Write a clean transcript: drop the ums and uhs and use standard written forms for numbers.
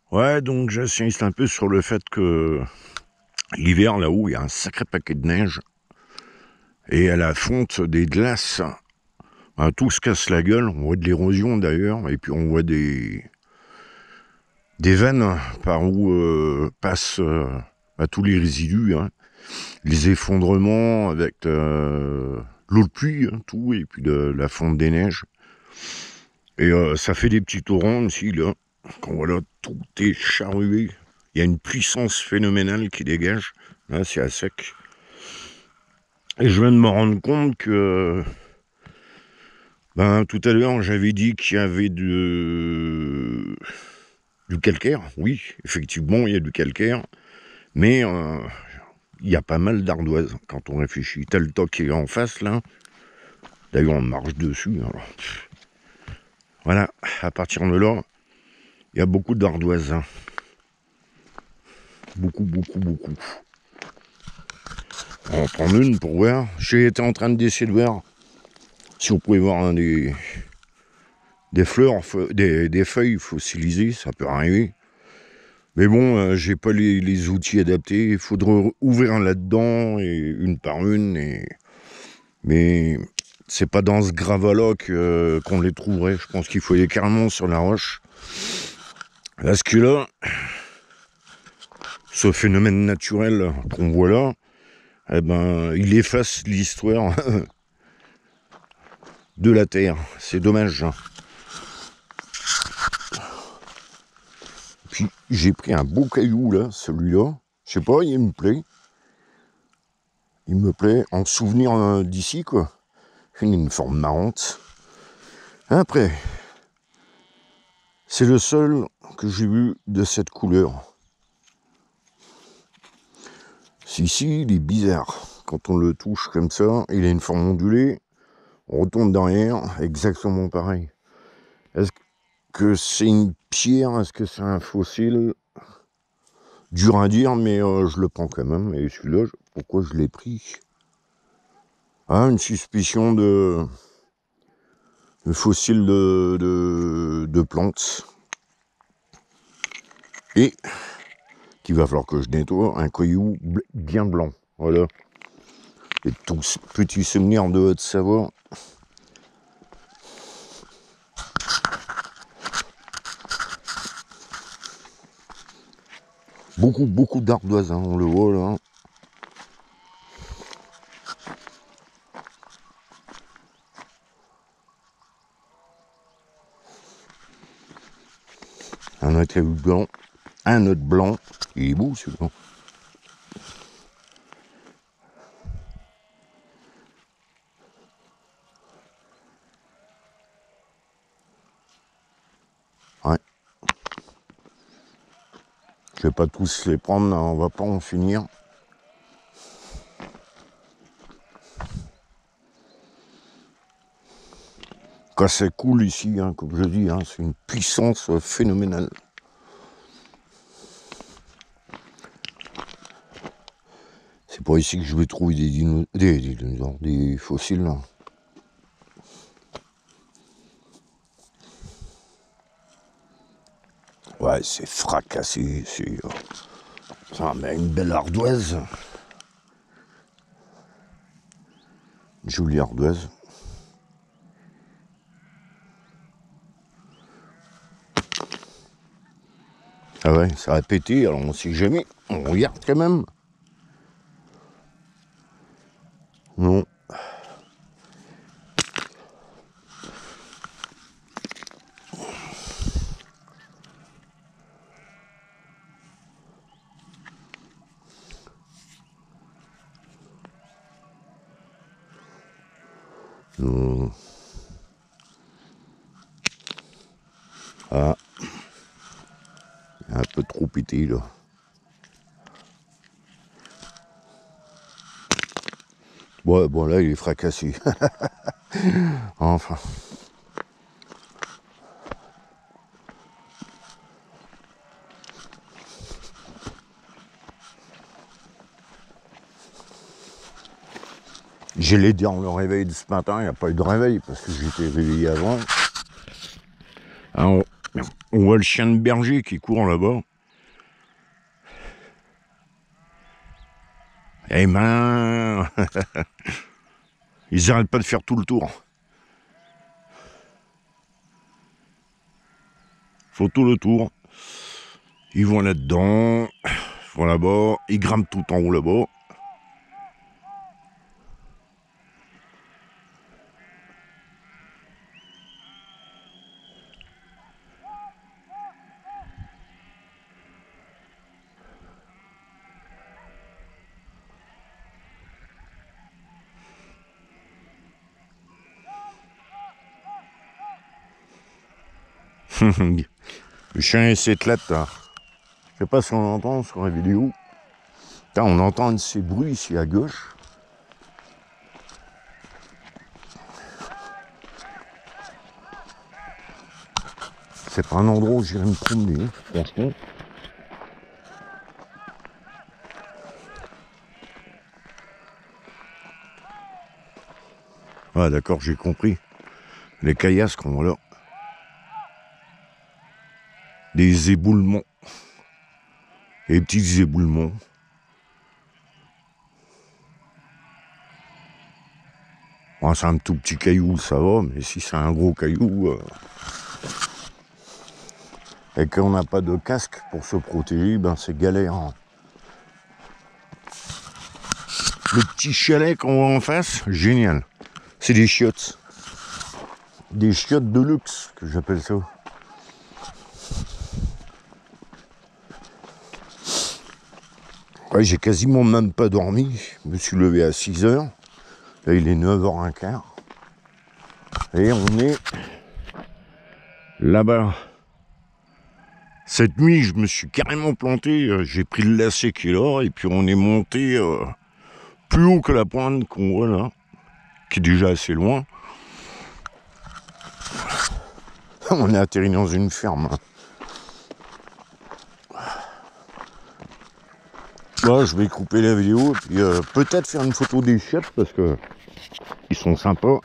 Ouais, donc j'insiste un peu sur le fait que l'hiver, là-haut, il y a un sacré paquet de neige. Et à la fonte des glaces, ben, tout se casse la gueule. On voit de l'érosion d'ailleurs. Et puis on voit des veines par où passent tous les résidus. Hein. Les effondrements avec l'eau de pluie, hein, tout. Et puis de la fonte des neiges. Et ça fait des petits torrents aussi, là. Quand voilà, tout est charrué. Il y a une puissance phénoménale qui dégage. Là, c'est à sec. Et je viens de me rendre compte que... Ben, tout à l'heure, j'avais dit qu'il y avait du calcaire. Oui, effectivement, il y a du calcaire. Mais il y a pas mal d'ardoises quand on réfléchit. T'as le toc qui est en face, là. D'ailleurs, on marche dessus. Alors. Voilà, à partir de là, il y a beaucoup d'ardoises. Hein. Beaucoup. On va en prendre une pour voir. J'ai été en train d'essayer de voir si on pouvait voir des fleurs, des feuilles fossilisées, ça peut arriver. Mais bon, j'ai pas les outils adaptés. Il faudrait ouvrir là-dedans, et une par une. Mais c'est pas dans ce gravat-là qu'on les trouverait. Je pense qu'il faut aller carrément sur la roche. Parce que là, ce phénomène naturel qu'on voit là, eh ben, il efface l'histoire de la Terre. C'est dommage. Puis j'ai pris un beau caillou là, celui-là. Je sais pas, il me plaît. Il me plaît en souvenir d'ici, quoi. Il a une forme marrante. Après, c'est le seul que j'ai vu de cette couleur. Si, il est bizarre. Quand on le touche comme ça, il a une forme ondulée. On retourne derrière, exactement pareil. Est-ce que c'est une pierre? Est-ce que c'est un fossile? Dur à dire, mais je le prends quand même. Et celui-là, pourquoi je l'ai pris? Ah, une suspicion de fossile de plantes. Et qu'il va falloir que je nettoie un caillou bien blanc. Voilà. Et tous petits souvenirs de Haute-Savoie. Beaucoup d'ardoises, hein, on le voit là. Un autre caillou blanc, un autre blanc. Il est beau celui-là. Ouais. Je vais pas tous les prendre, on va pas en finir. Quand c'est cool ici, hein, comme je dis, hein, c'est une puissance phénoménale. C'est pas ici que je vais trouver des fossiles. Là. Ouais, c'est fracassé, ça met une belle ardoise. Une jolie ardoise. Ah ouais, ça a pété, alors on sait jamais. On regarde quand même. Non. Non. Ah. Un peu trop pété là. Ouais, bon là il est fracassé. Enfin. J'ai les dire le réveil de ce matin, il n'y a pas eu de réveil parce que j'étais réveillé avant. Alors, On voit le chien de berger qui court là-bas. Eh ben, ils n'arrêtent pas de faire tout le tour. Faut tout le tour. Ils vont là-dedans, ils vont là-bas, ils grimpent tout en haut là-bas. Le chien s'éclate là. Je sais pas si on entend sur la vidéo. Putain, on entend un de ces bruits ici à gauche. C'est pas un endroit où j'irais me promener, franchement. Ah d'accord, j'ai compris. Les caillasses qu'on voit là. Des éboulements. Des petits éboulements. Bon, c'est un tout petit caillou, ça va, mais si c'est un gros caillou... et qu'on n'a pas de casque pour se protéger, ben c'est galère. Hein. Le petit chalet qu'on voit en face, génial. C'est des chiottes. Des chiottes de luxe, que j'appelle ça. Ouais, j'ai quasiment même pas dormi. Je me suis levé à 6h. Là, il est 9h15. Et on est là-bas. Cette nuit, je me suis carrément planté. J'ai pris le lacet qui est là. Et puis, on est monté plus haut que la pointe qu'on voit là. Qui est déjà assez loin. On est atterri dans une ferme. Là, je vais couper la vidéo et puis peut-être faire une photo des chiottes parce que ils sont sympas.